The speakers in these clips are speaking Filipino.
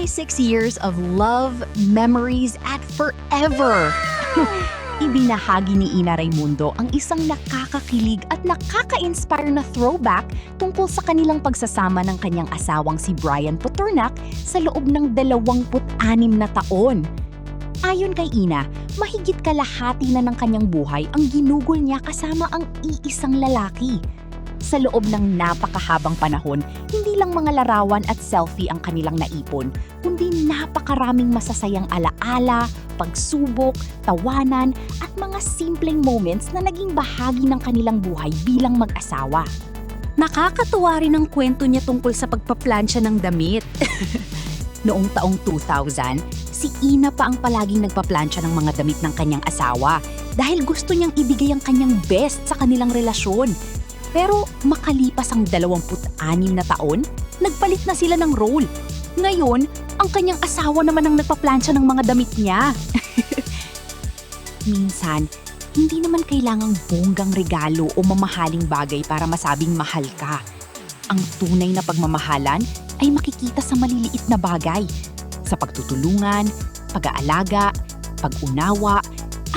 26 years of love, memories, at forever. Ibinahagi ni Ina Raimundo ang isang nakakakilig at nakaka-inspire na throwback tungkol sa kanilang pagsasama ng kanyang asawang si Brian Puturnac sa loob ng 26 na taon. Ayon kay Ina, mahigit kalahati na ng kanyang buhay ang ginugol niya kasama ang iisang lalaki. Sa loob ng napakahabang panahon, hindi lang mga larawan at selfie ang kanilang naipon, kundi napakaraming masasayang alaala, pagsubok, tawanan, at mga simpleng moments na naging bahagi ng kanilang buhay bilang mag-asawa. Nakakatuwa rin ang kwento niya tungkol sa pagpaplansya ng damit. Noong taong 2000, si Ina pa ang palaging nagpaplansya ng mga damit ng kanyang asawa dahil gusto niyang ibigay ang kanyang best sa kanilang relasyon. Pero makalipas ang 26 na taon, nagpalit na sila ng role. Ngayon, ang kanyang asawa naman ang nagpaplansya ng mga damit niya. Minsan, hindi naman kailangang bonggang regalo o mamahaling bagay para masabing mahal ka. Ang tunay na pagmamahalan ay makikita sa maliliit na bagay. Sa pagtutulungan, pag-aalaga, pag-unawa,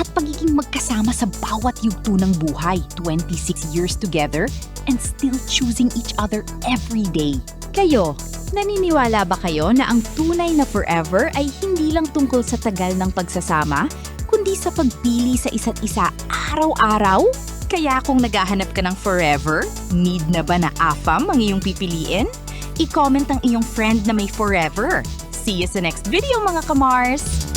at pagiging magkasama sa bawat yugto ng buhay, 26 years together and still choosing each other every day. Kayo, naniniwala ba kayo na ang tunay na forever ay hindi lang tungkol sa tagal ng pagsasama, kundi sa pagpili sa isa't isa araw-araw? Kaya kung naghahanap ka ng forever, need na ba na AFAM ang iyong pipiliin? I-comment ang iyong friend na may forever. See you sa next video mga kamars!